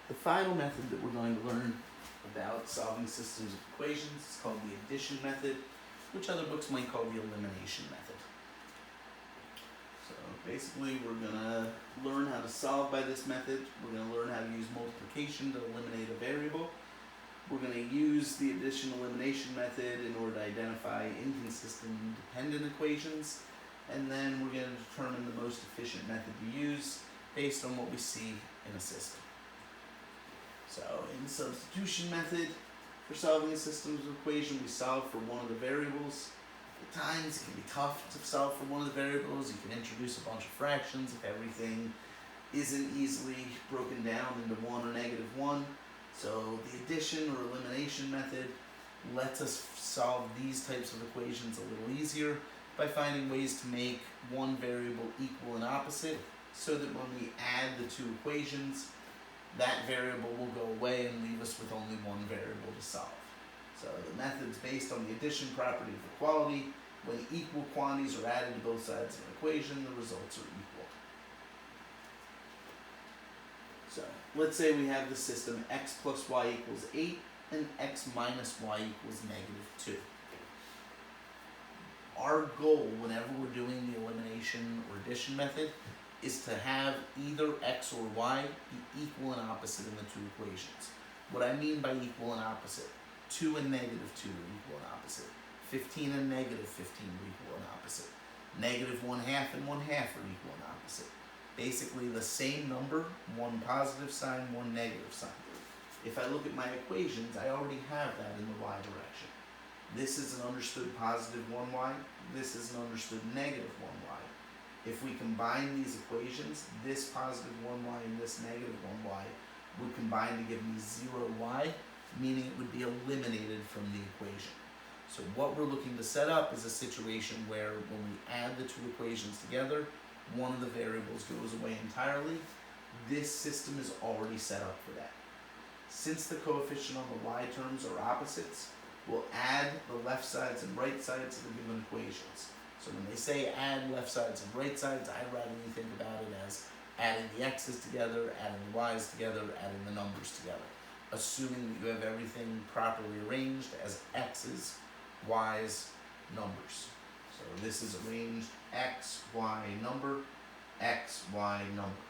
The final method that we're going to learn about solving systems of equations is called the addition method, which other books might call the elimination method. So basically we're going to learn how to solve by this method. We're going to learn how to use multiplication to eliminate a variable. We're going to use the addition elimination method in order to identify inconsistent and dependent equations. And then we're going to determine the most efficient method to use based on what we see in a system. So in the substitution method, for solving a systems of equation, we solve for one of the variables. At times it can be tough to solve for one of the variables. You can introduce a bunch of fractions if everything isn't easily broken down into 1 or -1. So the addition or elimination method lets us solve these types of equations a little easier by finding ways to make one variable equal and opposite, so that when we add the two equations, that variable will go away and leave us with only one variable to solve. So the method's based on the addition property of equality. When equal quantities are added to both sides of an equation, the results are equal. So let's say we have the system x plus y equals 8 and x minus y equals -2. Our goal whenever we're doing the elimination or addition method is to have either x or y be equal and opposite in the two equations. What I mean by equal and opposite, 2 and -2 are equal and opposite. 15 and -15 are equal and opposite. -1/2 and 1/2 are equal and opposite. Basically the same number, one positive sign, one negative sign. If I look at my equations, I already have that in the y direction. This is an understood positive 1y, this is an understood -1y. If we combine these equations, this positive 1y and this -1y would combine to give me 0y, meaning it would be eliminated from the equation. So what we're looking to set up is a situation where when we add the two equations together, one of the variables goes away entirely. This system is already set up for that. Since the coefficient on the y terms are opposites, we'll add the left sides and right sides of the given equations. So when they say add left sides and right sides, I'd rather you think about it as adding the x's together, adding the y's together, adding the numbers together, assuming that you have everything properly arranged as x's, y's, numbers. So this is arranged x, y, number, x, y, number.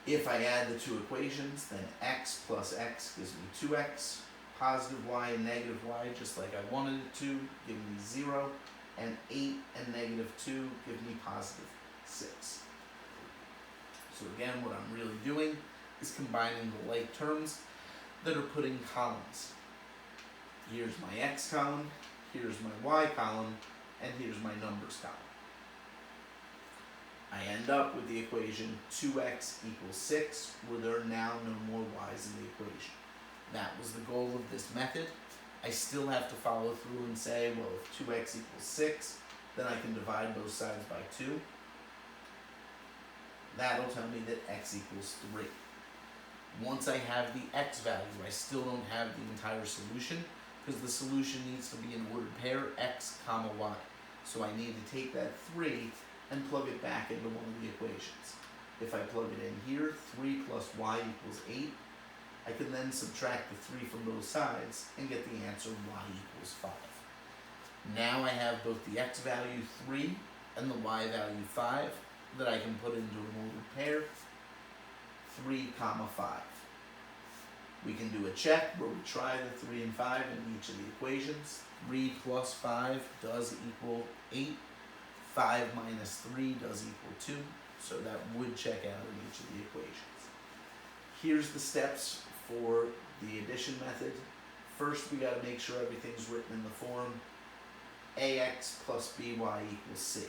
If I add the two equations, then x plus x gives me 2x, positive y and -y, just like I wanted it to, give me 0, and 8 and -2 give me positive 6. So again, what I'm really doing is combining the like terms that are put in columns. Here's my x column, here's my y column, and here's my numbers column. I end up with the equation 2x equals 6, where there are now no more y's in the equation. That was the goal of this method. I still have to follow through and say, well, if 2x equals 6, then I can divide both sides by 2. That'll tell me that x equals 3. Once I have the x value, I still don't have the entire solution, because the solution needs to be an ordered pair, x comma y. So I need to take that 3 and plug it back into one of the equations. If I plug it in here, 3 plus y equals 8, I can then subtract the 3 from both sides and get the answer y equals 5. Now I have both the x value 3 and the y value 5 that I can put into an ordered pair, 3 comma 5. We can do a check where we try the 3 and 5 in each of the equations. 3 plus 5 does equal 8. 5 minus 3 does equal 2. So that would check out in each of the equations. Here's the steps for the addition method. First, we got to make sure everything's written in the form ax plus by equals c.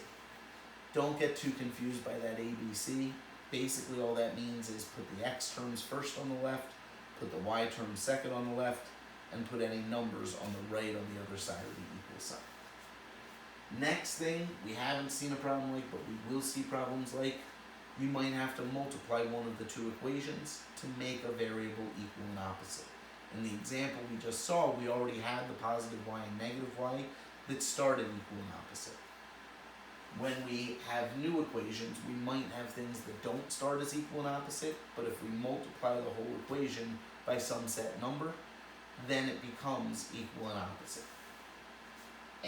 Don't get too confused by that ABC. Basically, all that means is put the x terms first on the left, put the y terms second on the left, and put any numbers on the right on the other side of the equal sign. Next thing, we haven't seen a problem like, but we will see problems like, you might have to multiply one of the two equations to make a variable equal and opposite. In the example we just saw, we already had the positive y and negative y that started equal and opposite. When we have new equations, we might have things that don't start as equal and opposite, but if we multiply the whole equation by some set number, then it becomes equal and opposite.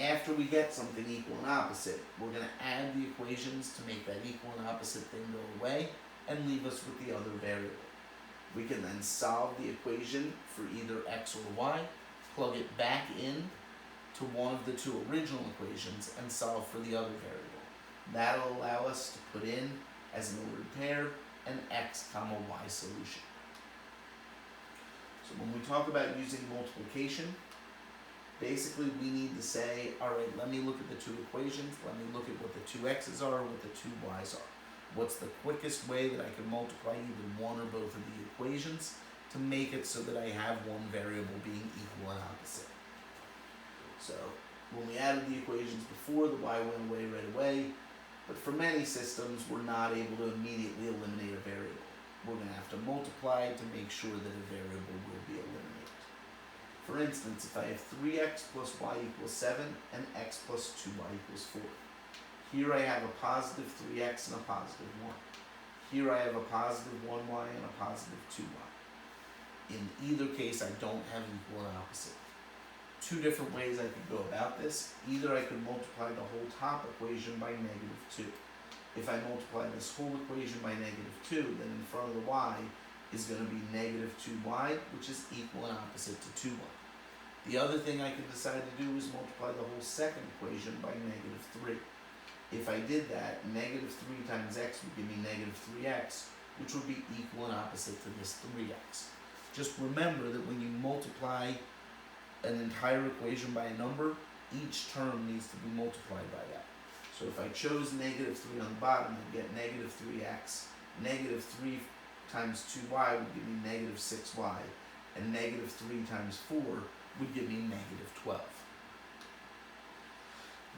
After we get something equal and opposite, we're going to add the equations to make that equal and opposite thing go away and leave us with the other variable. We can then solve the equation for either x or y, plug it back in to one of the two original equations, and solve for the other variable. That'll allow us to put in, as an ordered pair, an x comma y solution. So when we talk about using multiplication, basically we need to say, all right, let me look at the two equations, let me look at what the two x's are, what the two y's are. What's the quickest way that I can multiply either one or both of the equations to make it so that I have one variable being equal and opposite. So when we added the equations before, the y went away right away, but for many systems we're not able to immediately eliminate a variable. We're going to have to multiply to make sure that a variable will be eliminated. For instance, if I have 3x plus y equals 7 and x plus 2y equals 4. Here I have a positive 3x and a positive 1. Here I have a positive 1y and a positive 2y. In either case, I don't have equal and opposite. Two different ways I could go about this. Either I could multiply the whole top equation by -2. If I multiply this whole equation by -2, then in front of the y is going to be -2y, which is equal and opposite to 2y. The other thing I could decide to do is multiply the whole second equation by -3. If I did that, -3 times x would give me -3x, which would be equal and opposite to this 3x. Just remember that when you multiply an entire equation by a number, each term needs to be multiplied by that. So if I chose -3 on the bottom, I'd get -3x. -3 times 2y would give me -6y, and -3 times 4 would give me -12.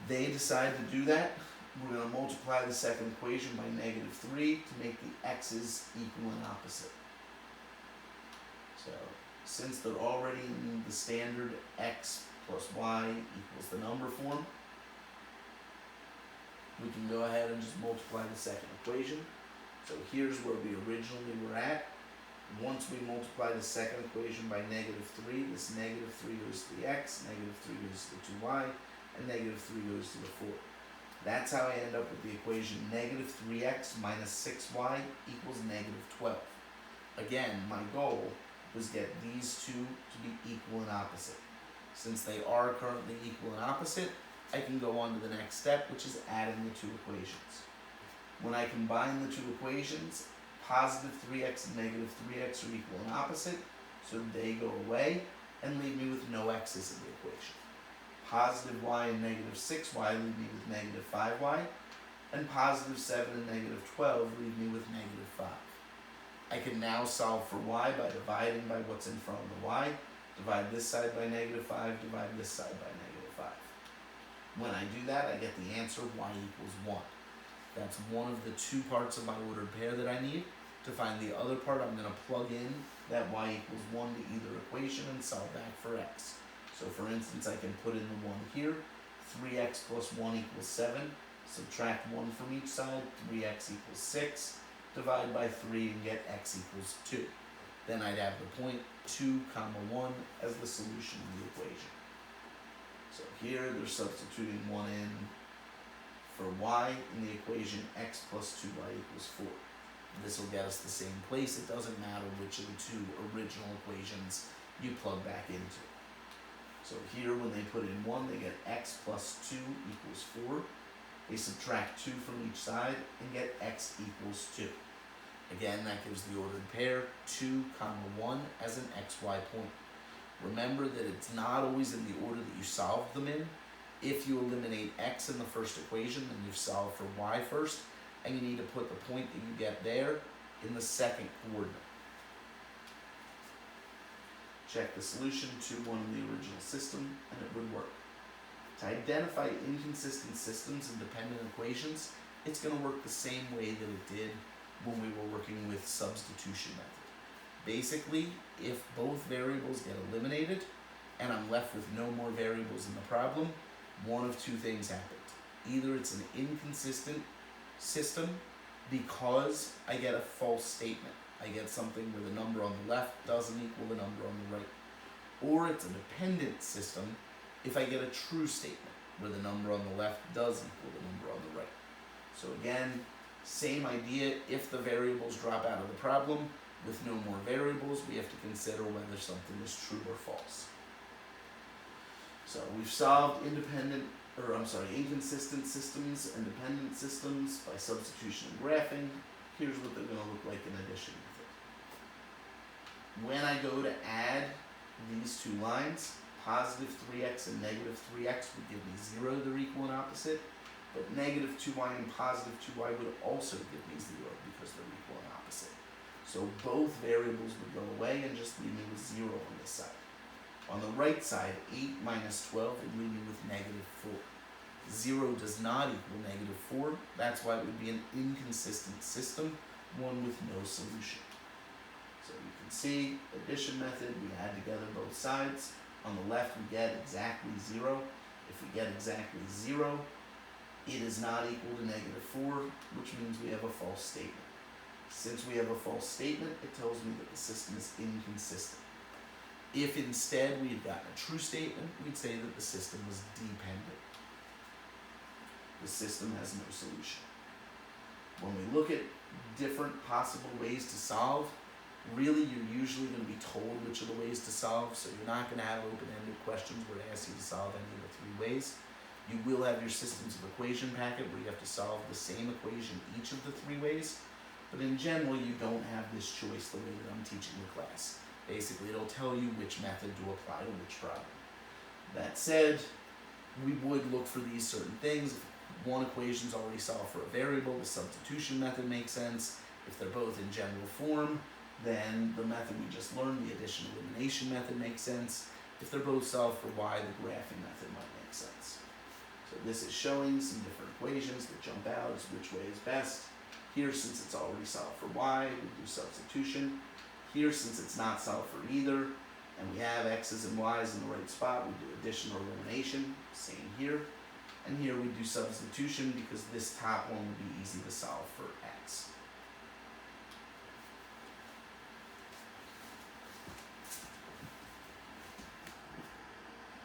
They decide to do that. We're going to multiply the second equation by -3 to make the x's equal and opposite. So, since they're already in the standard x plus y equals the number form, we can go ahead and just multiply the second equation. So here's where we originally were at. Once we multiply the second equation by -3, this -3 goes to the x, -3 goes to the 2y, and -3 goes to the 4. That's how I end up with the equation -3x minus 6y equals -12. Again, my goal was get these two to be equal and opposite. Since they are currently equal and opposite, I can go on to the next step, which is adding the two equations. When I combine the two equations, positive 3x and -3x are equal and opposite, so they go away and leave me with no x's in the equation. Positive y and -6y leave me with -5y, and positive 7 and -12 leave me with -5. I can now solve for y by dividing by what's in front of the y. Divide this side by -5, divide this side by -5. When I do that, I get the answer y equals 1. That's one of the two parts of my ordered pair that I need. To find the other part, I'm going to plug in that y equals 1 to either equation and solve back for x. So for instance, I can put in the 1 here. 3x plus 1 equals 7. Subtract 1 from each side. 3x equals 6. Divide by 3 and get x equals 2. Then I'd have the point 2 comma 1 as the solution of the equation. So here they're substituting 1 in for y in the equation x plus 2y equals 4. This will get us the same place. It doesn't matter which of the two original equations you plug back into. So here when they put in 1, they get x plus 2 equals 4. They subtract 2 from each side and get x equals 2. Again, that gives the ordered pair 2 comma 1 as an xy point. Remember that it's not always in the order that you solve them in. If you eliminate x in the first equation, then you've solved for y first, and you need to put the point that you get there in the second coordinate. Check the solution to one of the original system, and it would work. To identify inconsistent systems and dependent equations, it's going to work the same way that it did when we were working with substitution method. Basically, if both variables get eliminated, and I'm left with no more variables in the problem, one of two things happened. Either it's an inconsistent system because I get a false statement. I get something where the number on the left doesn't equal the number on the right. Or it's a dependent system if I get a true statement where the number on the left does equal the number on the right. So again, same idea. If the variables drop out of the problem, with no more variables, we have to consider whether something is true or false. So we've solved inconsistent systems and dependent systems by substitution and graphing. Here's what they're going to look like in addition method. When I go to add these two lines, positive 3x and negative 3x would give me 0, they're equal and opposite, but negative 2y and positive 2y would also give me 0 because they're equal and opposite. So both variables would go away and just leave me with 0 on this side. On the right side, 8 minus 12 would leave me with negative 4. 0 does not equal negative 4. That's why it would be an inconsistent system, one with no solution. So you can see, addition method, we add together both sides. On the left, we get exactly 0. If we get exactly 0, it is not equal to negative 4, which means we have a false statement. Since we have a false statement, it tells me that the system is inconsistent. If instead we had gotten a true statement, we'd say that the system was dependent. The system has no solution. When we look at different possible ways to solve, really you're usually going to be told which of the ways to solve, so you're not going to have open-ended questions where it asks you to solve any of the 3 ways. You will have your systems of equation packet where you have to solve the same equation each of the 3 ways, but in general you don't have this choice the way that I'm teaching the class. Basically, it'll tell you which method to apply to which problem. That said, we would look for these certain things. If one equation is already solved for a variable, the substitution method makes sense. If they're both in general form, then the method we just learned, the addition elimination method, makes sense. If they're both solved for y, the graphing method might make sense. So this is showing some different equations that jump out as which way is best. Here, since it's already solved for y, we do substitution. Here, since it's not solved for either, and we have x's and y's in the right spot, we do addition or elimination, same here. And here we do substitution because this top one would be easy to solve for x.